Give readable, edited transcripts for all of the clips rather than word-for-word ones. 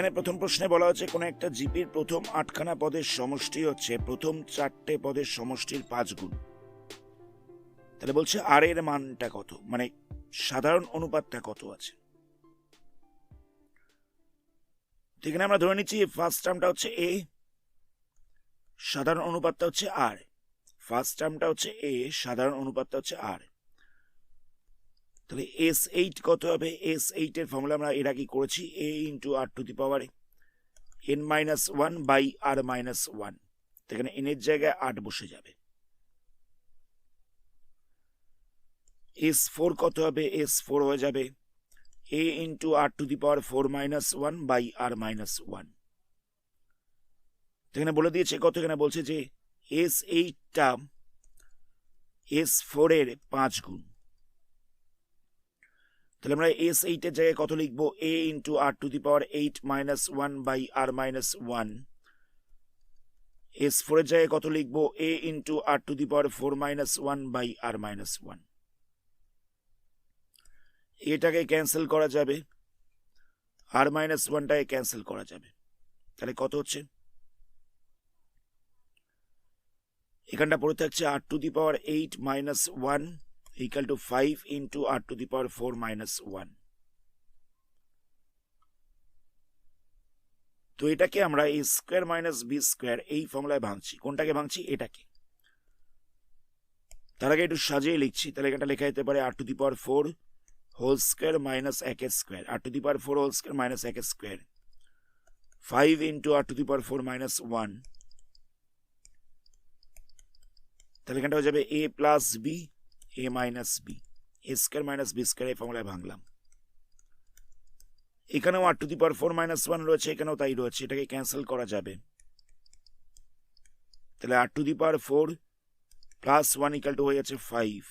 এখানে প্রথম প্রশ্নে বলা হচ্ছে কোন একটা জিপির প্রথম 8খানা পদের সমষ্টি হচ্ছে প্রথম 4টে পদের সমষ্টির 5 গুণ। তাহলে বলছে আর এর মানটা কত, মানে সাধারণ অনুপাতটা কত আছে। এখানে আমরা ধরে নিচ্ছি ফার্স্ট টার্মটা হচ্ছে এ, সাধারণ অনুপাতটা হচ্ছে আর। ফার্স্ট টার্মটা হচ্ছে এ, সাধারণ অনুপাতটা হচ্ছে আর। তাহলে S8 কত হবে? S8 এর ফর্মুলা আমরা এর আগে করেছি, a into r to the power n-1 by r-1। এখানে n এর জায়গায় 8 বসে যাবে। S4 কত হবে? S4 হয়ে যাবে a into r to the power 4-1 by r-1। এখানে বলে দিয়েছে কত, এখানে বলছে যে S8টা S4 এর 5 গুণ। তাহলে আমরা S8 এর জায়গায় কত লিখবো? a into r to the power 8-1 by r-1। S4 এর জায়গায় কত লিখবো? a into r to the power 4-1 by r-1। এটাকে ক্যান্সেল করা যাবে, r-1টাকে ক্যান্সেল করা যাবে। তাহলে কত হচ্ছে? এখানটা পড়ে থাকছে r to the power 8-1 equal to 5 into r to the power 4-1। তো এটাকে আমরা a square minus b square এই ফর্মুলায় ভাঙছি। কোনটাকে ভাঙছি? এটাকে। তার আগে একটু সাজিয়ে লিখছি। তাহলে এটা লেখা যেতে পারে r to the power 4 whole square minus 1 square, r to the power 4 whole square minus 1 square, 5 into r to the power 4-1। তাহলে এখানটা হয়ে যাবে a plus b a minus b, a square minus b square এই ফর্মুলায় ভাঙলাম। এখানেও আর to the power 4-1 রয়েছে, এখানেও তাই রয়েছে, এটাকে ক্যান্সেল করা যাবে। তাহলে r to the power 4 plus 1 equal to হয়ে যাচ্ছে 5।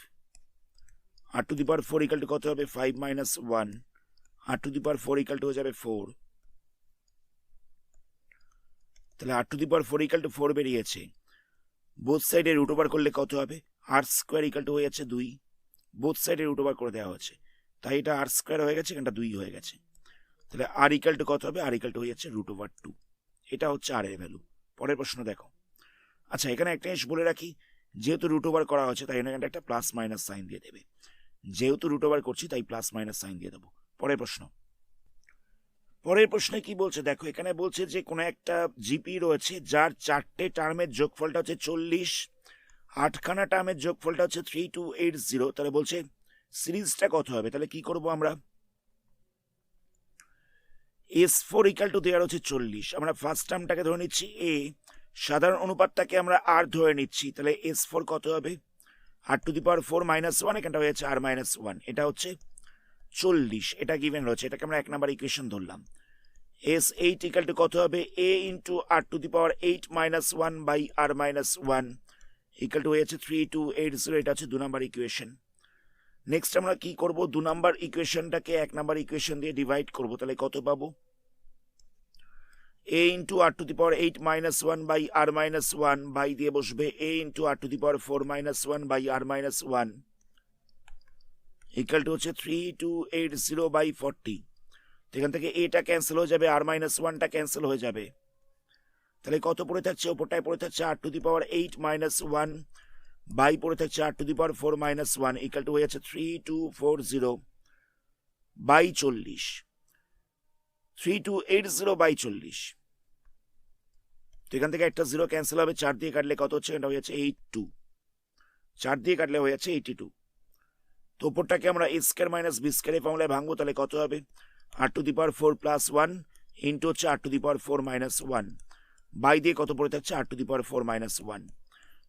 R to the power 4 equal to কত হবে? 5-1। R to the power 4 equal to হয়ে যাবে 4। তাহলে r to the power 4 equal to 4 বেরিয়েছে। বোথ সাইডে রুট ওভার করলে কত হবে? আর স্কোয়ার ইকাল টু হয়ে যাচ্ছে 2। বোথ সাইডে রুট ওভার করে দেওয়া হচ্ছে, তাই এটা আর স্কোয়ার হয়ে গেছে, এখানটা 2 হয়ে গেছে। তাহলে আর ইকাল টু কত হবে? আর ইকাল টু হয়ে যাচ্ছে √2। এটা হচ্ছে আর এর ভ্যালু। পরের প্রশ্ন দেখো। আচ্ছা, এখানে একটা জিনিস বলে রাখি, যেহেতু রুট ওভার করা হচ্ছে তাই এখানে একটা প্লাস মাইনাস সাইন দিয়ে দেবে। যেহেতু রুট ওভার করছি তাই প্লাস মাইনাস সাইন দিয়ে দেবো। পরের প্রশ্ন। পরের প্রশ্নে কি বলছে দেখো, এখানে বলছে যে কোনো একটা জিপি রয়েছে যার 4টে টার্মের যোগফলটা হচ্ছে 40, 8খানা টার্মের যোগফলটা হচ্ছে 3280। তাহলে বলছে সিরিজটা কত হবে? তাহলে কি করব আমরা? S4 ইকাল টু দেওয়ার হচ্ছে 40। আমরা ফার্স্ট টার্মটাকে ধরে নিচ্ছি a, সাধারণ অনুপাতটাকে আমরা আর ধরে নিচ্ছি। তাহলে S4 কত হবে? আর টু দি পাওয়ার 4-1, এখানটা হয়েছে r-1। এটা হচ্ছে 40, এটা গিভেন রয়েছে, এটাকে আমরা 1 নাম্বার ইকুয়েশন ধরলাম। S8 ইকাল টু কত হবে? a into r to the power 8-1 by r-1 equal to হয়েছে 3280। এটা হচ্ছে 2 নাম্বার ইকুয়েশন। নেক্সট আমরা কি করব? 2 নাম্বার ইকুয়েশনটাকে 1 নাম্বার ইকুয়েশন দিয়ে ডিভাইড করব। তাহলে কত পাবো? a into r to the power 8-1 by r-1 by দিয়ে বসবে a into r to the power 4-1 by r-1 equal to হচ্ছে 3280 বাই 40। এখান থেকে এটা ক্যান্সেল হয়ে যাবে, r-1টা ক্যান্সেল হয়ে যাবে। তাহলে কত পড়ে থাকছে? ওপরটায় পড়ে থাকছে r to the power 8-1 by পড়ে থাকছে r to the power 4-1 equal to হয়ে যাচ্ছে 3240 বাই 40। 3280 বাই 40। তো এখান থেকে একটা 0 ক্যান্সেল হবে, 4 দিয়ে কাটলে কত হচ্ছে? এটা হয়ে যাচ্ছে 82। 4 দিয়ে কাটলে হয়ে যাচ্ছে 82। তো ওপরটাকে আমরা a square minus b square এই ফর্মুলায় ভাঙবো। তাহলে কত হবে? R to the power 4 plus 1 into হচ্ছে r to the power 4-1 by দিয়ে কত পড়ে থাকছে? R to the power 4-1।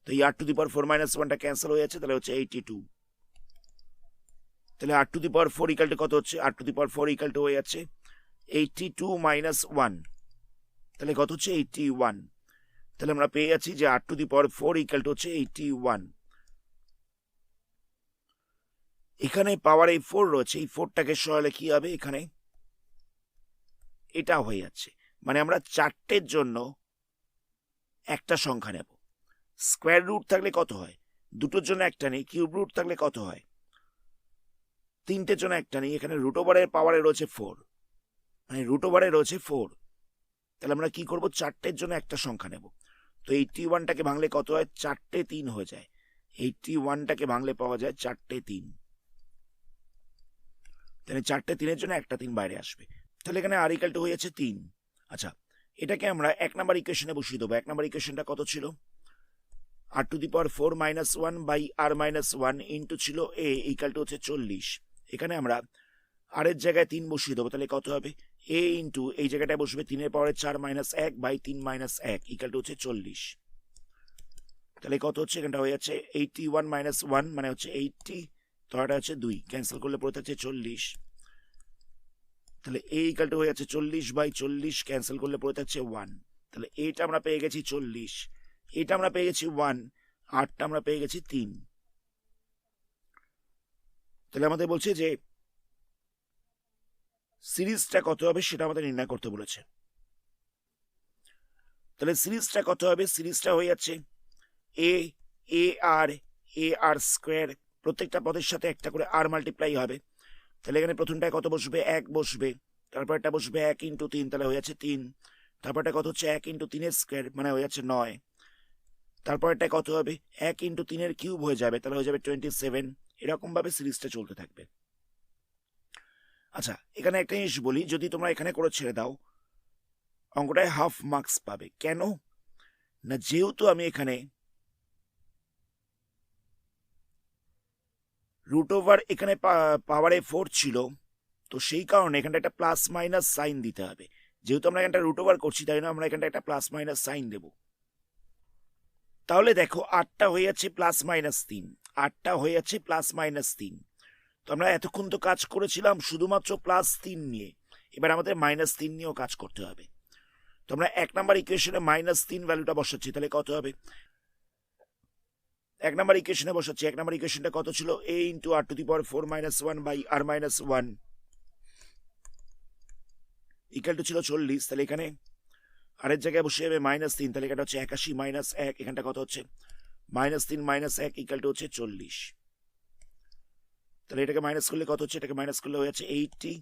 তো এই আর টু দি পাওয়ার 4-1টা ক্যান্সেল হয়ে যাচ্ছে, তাহলে হচ্ছে 82। তাহলে r to the power 4 equal to কত হচ্ছে? R to the power 4 equal to হয়ে যাচ্ছে 82 মাইনাস 1। তাহলে কত হচ্ছে? 81। তাহলে আমরা পেয়ে যাচ্ছি যে r to the power 4 equal to হচ্ছে 81। এখানে পাওয়ার এই 4 রয়েছে, এই 4টাকে সরালে কি হবে? এখানে এটা হয়ে যাচ্ছে, মানে আমরা 4টের জন্য একটা সংখ্যা নেব। স্কোয়ার রুট থাকলে কত হয়? 2টোর জন্য একটা নেই। কিউব রুট থাকলে কত হয়? 3টের জন্য একটা নেই। এখানে রুট ওভারের পাওয়ারে রয়েছে 4, মানে রুট ওভারে রয়েছে 4। তাহলে আমরা কি করব, 4টের জন্য একটা সংখ্যা নেব। তো 81টাকে ভাঙলে কত হয়, 4টে 3 হয়ে যায়। 81টাকে ভাঙলে পাওয়া যায় 4টে 3। তাহলে 4টে 3-এর জন্য একটা 3 বাইরে আসবে। তাহলে এখানে আর ইকুয়াল টু হয়ে যাচ্ছে 3। আচ্ছা, এটাকে আমরা 1 নম্বর ইকুয়েশনে বসিয়ে দেবো। 1 নম্বর ইকুয়েশনটা কত ছিল, r to the power 4 minus 1 by r minus 1 into ছিল a ইকুয়াল টু হচ্ছে 40। এখানে আমরা আর এর জায়গায় 3 বসিয়ে দেবো। তাহলে কত হবে, a ইন্টু এই জায়গাটায় বসবে 3-এর পাওয়ারে 4 minus 1 by 3 minus 1 equal to হচ্ছে 40। তাহলে কত হচ্ছে, এখানটা হয়ে যাচ্ছে 81 মাইনাস 1 মানে হচ্ছে 80, তোটা হচ্ছে 2, ক্যান্সেল করলে পড়ে থাকছে 40। তাহলে a ইকুয়াল টু হয়ে যাচ্ছে 40 বাই 40, ক্যান্সেল করলে পড়ে থাকছে 1। তাহলে এটা আমরা পেয়ে গেছি 40, এটা আমরা পেয়ে গেছি 1, আরটা আমরা পেয়ে গেছি 3। তাহলে আমাদের বলছে যে সিরিজটা কত হবে সেটা আমাদের নির্ণয় করতে বলেছে। তাহলে সিরিজটা কত হবে, সিরিজটা হয়ে যাচ্ছে এ আর স্কোয়ার, প্রত্যেকটা পদের সাথে একটা করে আর মাল্টিপ্লাই হবে। তাহলে এখানে প্রথমটায় কত বসবে, 1 বসবে, তারপর এটা বসবে 1 ইন্টু 3, তাহলে হয়ে যাচ্ছে 3। তারপরটা কত হচ্ছে 1 ইন্টু 3-এর স্কোয়ার মানে হয়ে যাচ্ছে 9। তারপর এটা কত হবে, 1 ইন্টু 3-এর কিউব হয়ে যাবে, তাহলে হয়ে যাবে 27। এরকম ভাবে সিরিজটা চলতে থাকবে। আচ্ছা, এখানে একটা জিনিস বলি, যদি তোমরা এখানে করে ছেড়ে দাও অঙ্কটায় হাফ মার্কস পাবে। কেন না, যেহেতু আমি এখানে রুট ওভার এখানে পাওয়ারে 4 ছিল, তো সেই কারণে এখানটা একটা প্লাস মাইনাস সাইন দিতে হবে। যেহেতু আমরা এখানটা রুট ওভার করছি, তাই না আমরা এখানটা একটা প্লাস মাইনাস সাইন দেব। তাহলে দেখো 8টা হয়ে যাচ্ছে প্লাস মাইনাস 3, 8টা হয়ে যাচ্ছে প্লাস মাইনাস 3। তো আমরা এতক্ষণ তো কাজ করেছিলাম শুধুমাত্র প্লাস 3 নিয়ে, এবার আমাদের মাইনাস 3 নিয়েও কাজ করতে হবে। তো আমরা 1 নম্বর ইকুয়েশনে মাইনাস 3 ভ্যালুটা বসাচ্ছি। তাহলে কত হবে, 1 নম্বর ইকুয়েশনে বসাচ্ছি। 1 নম্বর ইকুয়েশনটা কত ছিল, a into r to the power 4 minus 1 by r minus 1 equal to ছিল 40। তাহলে এখানে আরের জায়গায় বসে যাবে মাইনাস 3, তাহলে এটা হচ্ছে 81 মাইনাস 1, এখানটা কত হচ্ছে মাইনাস 3 মাইনাস 1 ইকুয়াল টু হচ্ছে 40। তাহলে এটাকে মাইনাস করলে কত হচ্ছে, এটাকে মাইনাস করলে হয়ে যাচ্ছে 80,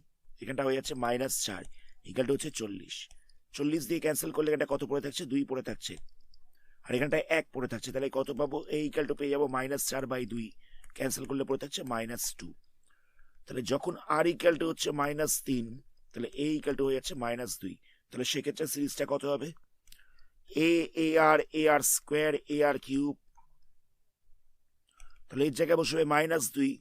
এখানটা হয়ে যাচ্ছে মাইনাস 4 ইকুয়াল টু হচ্ছে 40। 40 দিয়ে ক্যান্সেল করলে এটা কত পড়ে থাকছে, 2 পড়ে থাকছে, আর এখানটায় 1 পড়ে থাকছে। তাহলে কত পাবো, a ইকুয়াল টু পেয়ে যাবো মাইনাস 4 বাই 2, ক্যান্সেল করলে পড়ে থাকছে মাইনাস 2। তাহলে যখন আর ইকুয়াল টু হচ্ছে মাইনাস 3, তাহলে a ইকুয়াল টু হয়ে যাচ্ছে মাইনাস 2। তাহলে সেক্ষেত্রে সিরিজটা কত হবে, এ আর স্কোয়ার এ আর কিউব, তাহলে এই জায়গায় বসবে মাইনাস 2,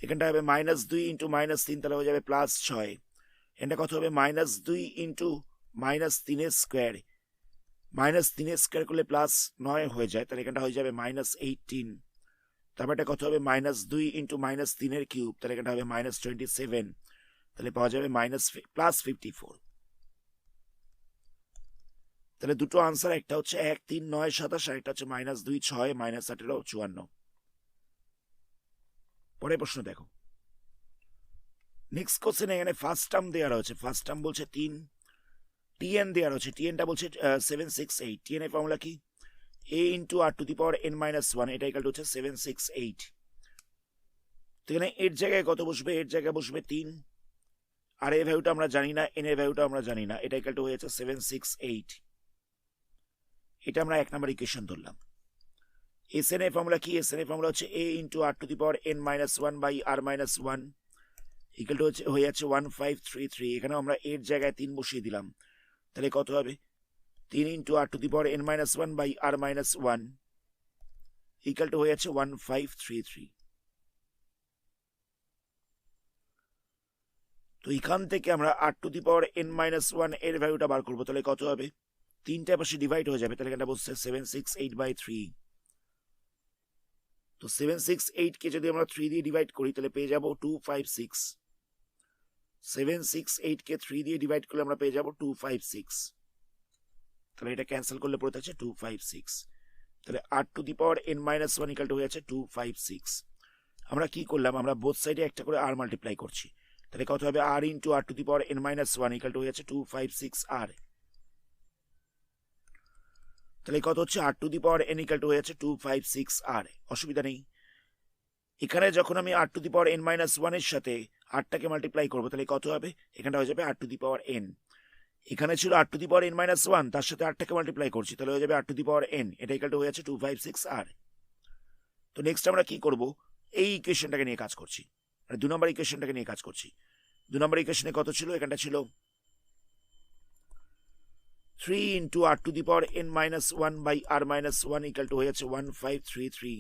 এখানটা হবে মাইনাস 2 ইন্টু মাইনাস 3, তাহলে হয়ে যাবে প্লাস 6। এটা কত হবে, মাইনাস 2 ইন্টু মাইনাস 3-এর স্কোয়ার, মাইনাস 3-এর স্কোয়ার করলে প্লাস 9 হয়ে যায়, তাহলে এখানটা হয়ে যাবে মাইনাস 18। তারপর এটা কত হবে, মাইনাস 2 ইন্টু মাইনাস 3-এর কিউব, তাহলে এখানটা হবে মাইনাস 27, তাহলে পাওয়া যাবে মাইনাস প্লাস 54। তাহলে দুটো আনসার, একটা হচ্ছে 1 3 9 27, আর একটা হচ্ছে মাইনাস 2 6 মাইনাস 18 54। পরের প্রশ্ন দেখো, নেক্সট কোশ্চেন এখানে ফার্স্ট টার্ম দেওয়া রয়েছে। ফার্স্ট টার্ম বলছে 3, টিএন দেওয়া রয়েছে, টিএনটা বলছে 768। টিএন এর ফর্মুলা কি, a into r to the power n minus 1, এটা ইকুয়াল টু হচ্ছে 768। তো এখানে এর জায়গায় কত বসবে, এর জায়গায় বসবে 3, আর এর ভ্যালুটা আমরা জানি না, এন এর ভ্যালুটা আমরা জানি না, এটা ইকুয়াল টু হয়ে যাচ্ছে 768। এটা আমরা 1 নম্বর ইকুয়েশন ধরলাম। এস এন এর ফর্মুলা কি, এস এন এর ফর্মুলা হচ্ছে a into r to the power n minus 1 by r minus 1 equal to হয়ে যাচ্ছে 1533। এখানেও আমরা এর জায়গায় 3 বসিয়ে দিলাম, তাহলে কত হবে, 3 into r to the power n minus 1 by r minus 1 equal to হয়ে যাচ্ছে 1533। তো এখান থেকে আমরা r to the power n minus 1 এর ভ্যালুটা বার করবো। তাহলে কত হবে, 3টা পাশে ডিভাইড হয়ে যাবে, তাহলে এটা বসছে 768 বাই 3। তো 768 কে যদি আমরা 3 দিয়ে ডিভাইড করি তাহলে পেয়ে যাবো 256। 768 কে 3 দিয়ে ডিভাইড করলে আমরা পেয়ে যাবো 256, তাহলে এটা ক্যান্সেল করলে পড়ে থাকছে 256। তাহলে r to the power n minus 1 equal to হয়ে যাচ্ছে 256। আমরা কি করলাম, আমরা বোথ সাইডে একটা করে আর মাল্টিপ্লাই করছি, তাহলে কত হবে, r into r to the power n minus 1 equal to হয়ে যাচ্ছে 256 আর। তাহলে কত হচ্ছে, r to the power n equal to হয়ে যাচ্ছে 256 আর। অসুবিধা নেই, এখানে যখন আমি r to the power n minus 1 এর সাথে আরটাকে মাল্টিপ্লাই করবো তাহলে কত হবে, এখানটা হয়ে যাবে r to the power n। এখানে ছিল r to the power n minus one, তার সাথে আটটাকে মাল্টিপ্লাই করছি, তাহলে হয়ে যাবে r to the power n, এটা ইকুয়াল টু হয়ে যাচ্ছে 256R। তো নেক্সট আমরা কি করব, এই ইকুয়েশনটাকে নিয়ে কাজ করছি, মানে 2 নম্বর ইকুয়েশনটাকে নিয়ে কাজ করছি। 2 নম্বর ইকুয়েশনে কত ছিল, এখানটা ছিল 3 into r to the power n minus one by r minus one equal to হয়ে যাচ্ছে 1533।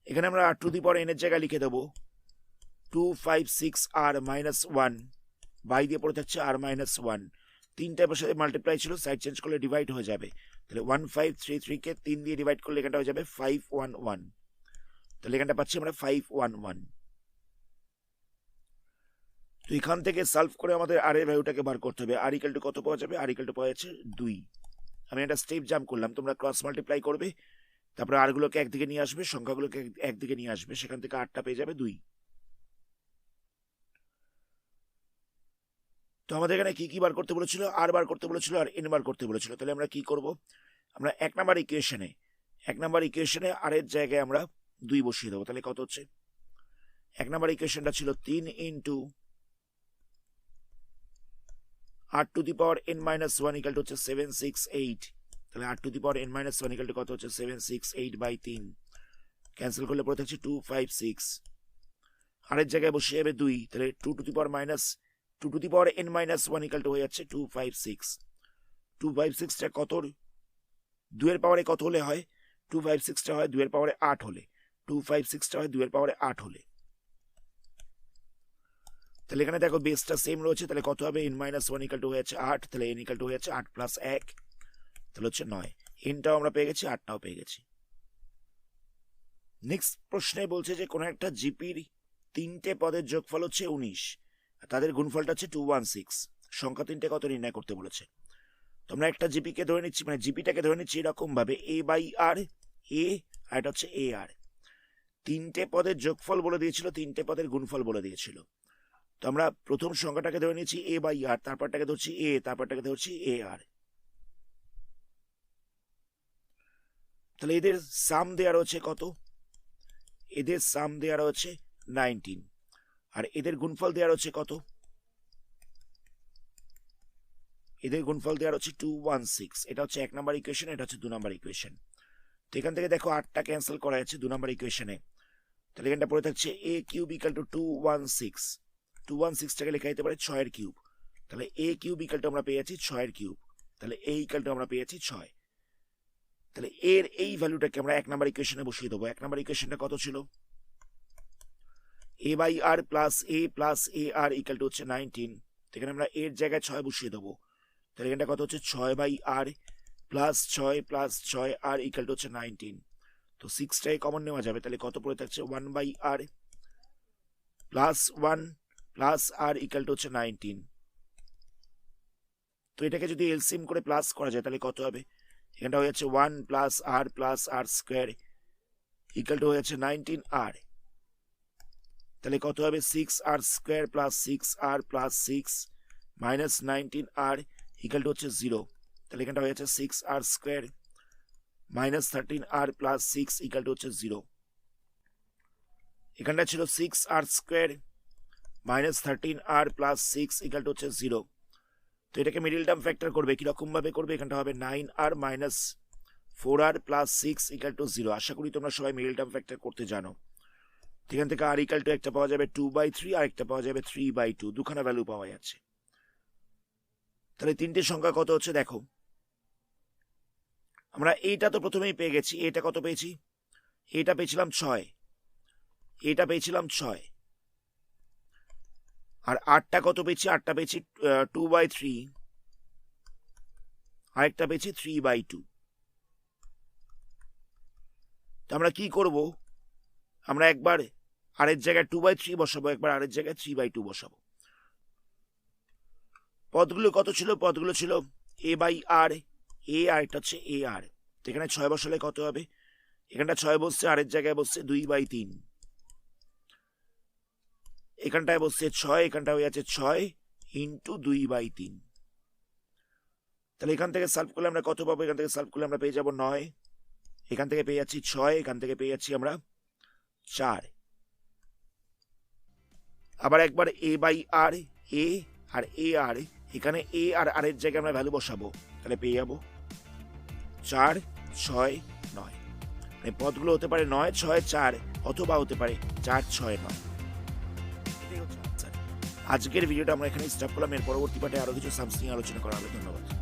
এখানে আমরা r to the power N এর জায়গায় লিখে দেবো 256R মাইনাস ওয়ান, বাই দিয়ে পড়ে থাকছে আর মাইনাস ওয়ান, 3 টাইপের সাথে মাল্টিপ্লাই ছিল, সাইড চেঞ্জ করলে ডিভাইড হয়ে যাবে, তাহলে 1533 কে 3 দিয়ে ডিভাইড করলে এখানটা হয়ে যাবে 511, তাহলে এখানটা পাচ্ছি আমরা 511। তো এখান থেকে সলভ করে আমাদের আর এর ভ্যালুটাকে বার করতে হবে। আর ইকুয়াল টু কত পাওয়া যাবে, আর ইকুয়াল টু পাওয়া যাচ্ছে 2। আমি একটা স্টেপ জাম্প করলাম, তোমরা ক্রস মাল্টিপ্লাই করবে, তারপরে আর গুলোকে একদিকে নিয়ে আসবে, সংখ্যাগুলোকে একদিকে নিয়ে আসবে, সেখান থেকে 8টা পেয়ে যাবে 2। তো আমাদের এখানে কি কি বার করতে বলেছিল, আর বার করতে বলেছিল আর এন বার করতে বলেছিল। তাহলে আমরা কি করব, আমরা 1 নাম্বার ইকুয়েশনে আর এর জায়গায় আমরা 2 বসিয়ে দেবো। তাহলে কত হচ্ছে, 1 নাম্বার ইকুয়েশনটা ছিল 3 into r to the power n minus one equal to হচ্ছে 768, তাহলে r to the power n minus one equal to কত হচ্ছে 768 বাই 3, ক্যান্সেল করলে পড়ে থাকছে 256, আরের জায়গায় বসে যাবে 2, তাহলে 2 two the power n minus one equal to হয়ে যাচ্ছে 256। 256টা কত, 2 এর পাওয়ারে কত হলে হয়, 256টা হয় 2 এর পাওয়ারে 8 হলে, 256টা হয় 2 এর পাওয়ারে 8 হলে। তাহলে এখানে দেখো বেসটা সেম রয়েছে, তাহলে কত হবে, N minus one equal to হয়ে যাচ্ছে 8, তাহলে এন ইকাল টু হয়ে যাচ্ছে 8 প্লাস 1, তাহলে হচ্ছে 9। এনটাও আমরা পেয়ে গেছি, 8টাও পেয়ে গেছি। নেক্সট প্রশ্নে বলছে যে কোন একটা জিপির 3টে পদের যোগফল হচ্ছে 19, তাদের গুণফলটা হচ্ছে 216, সংখ্যা 3টে কত নির্ণয় করতে বলেছে। তোমরা একটা জিপিকে ধরে নিচ্ছি, মানে জিপিটাকে ধরে নিচ্ছি এরকম ভাবে এ বাই আর, এ আর এটা হচ্ছে এ আর, 3টে পদের যোগফল বলে দিয়েছিল, 3টে পদের গুণফল বলে দিয়েছিল। তো আমরা প্রথম সংখ্যাটাকে ধরে নিচ্ছি এ বাই আর, তারপরটাকে ধরছি এ, তারপরটাকে ধরছি এ আর। তাহলে এদের সাম দেওয়া রয়েছে কত, এদের সাম দেওয়া রয়েছে 19, আর এদের গুণফল দেওয়া রয়েছে কত, এদের গুণফল দেওয়া রয়েছে 216। এটা হচ্ছে 1 নাম্বার ইকুয়েশন, এটা হচ্ছে 2 নাম্বার ইকুয়েশন। তো এখান থেকে দেখো 8টা ক্যান্সেল করা যাচ্ছে 2 নাম্বার ইকুয়েশনে, তাহলে এখানটা পড়ে থাকছে এ কিউব ইকাল টু 216, 216টাকে লেখা যেতে পারে 6 এর কিউব, তাহলে এ কিউব ইকাল টু আমরা পেয়ে যাচ্ছি 6 এর কিউব, তাহলে এ ইকাল টু আমরা পেয়ে যাচ্ছি 6। তাহলে এর এই ভ্যালুটাকে আমরা 1 নাম্বার ইকুয়েশনে বসিয়ে দেবো। 1 নাম্বার ইকুয়েশনটা কত ছিল, a by r plus a r equal to হচ্ছে 19, এখানে আমরা এর জায়গায় 6 বসিয়ে দেবো, তাহলে এখানটা কত হচ্ছে 6 by r plus 6 r equal to হচ্ছে 19। তো 6টাই কমন নেওয়া যাবে, তাহলে কত পড়ে থাকছে 1 by r plus 1 plus r equal to হচ্ছে 19। তো এটাকে যদি এলসিএম করে প্লাস করা যায় তাহলে কত হবে, এখানটা হয়ে যাচ্ছে 1 plus r square equal to হয়ে যাচ্ছে 19 আর, তাহলে কত হবে 6 r square plus 6 r plus 6 minus 19 r equal to হচ্ছে 0, তাহলে এখানটা হয়ে যাচ্ছে 6 r square minus 13 r plus 6 equal to হচ্ছে 0। এখানটা ছিল 6 r square minus 13 r plus 6 equal to হচ্ছে 0। তো এটাকে মিডিল টার্ম ফ্যাক্টর করবে, কিরকম ভাবে করবে, এখানটা হবে 9 r minus 4 r plus 6 equal to 0। আশা করি তোমরা সবাই মিডিল টার্ম ফ্যাক্টর করতে জানো। এখান থেকে আর ইকাল টু একটা পাওয়া যাবে 2/3 আর একটা পাওয়া যাবে 3/2, দুখানা ভ্যালু পাওয়া যাচ্ছে। তাহলে 3টে সংখ্যা কত হচ্ছে দেখো, আমরা এইটা তো প্রথমেই পেয়ে গেছি, এটা কত পেয়েছি, এটা পেয়েছিলাম 6, এটা পেয়েছিলাম 6, আর 8টা কত পেয়েছি, 8টা পেয়েছি 2/3, আরেকটা পেয়েছি 3/2। তো আমরা কি করব, আমরা একবার আরের জায়গায় 2/3 বসাবো, একবার আরের জায়গায় 3/2 বসাবো। পদগুলো কত ছিল, পদগুলো ছিল এ বাই আর, এ আর এটা হচ্ছে এ আর, তো এখানে 6 বসালে কত হবে, এখানটা 6 বসছে, আরের জায়গায় বসছে 2/3, এখানটায় বসছে 6, এখানটা হয়ে যাচ্ছে 6 ইন্টু 2/3। তাহলে এখান থেকে সলভ করলে আমরা কত পাবো, এখান থেকে সলভ করলে আমরা পেয়ে যাবো 9, এখান থেকে পেয়ে যাচ্ছি 6, এখান থেকে পেয়ে যাচ্ছি আমরা 4। আবার একবার এ বাই আর, এ আর এ আর, এখানে এ আর আর এর জায়গায় আমরা ভ্যালু বসাবো, তাহলে পেয়ে যাবো 4, 6, 9। মানে পদগুলো হতে পারে 9, 6, 4 অথবা হতে পারে 4, 6, 9। এটাই হচ্ছে আনসার। আজকের ভিডিওটা আমরা এখানে স্টপ করলাম। এর পরবর্তী পার্টে আরো কিছু সামস নিয়ে আলোচনা করা হবে। ধন্যবাদ।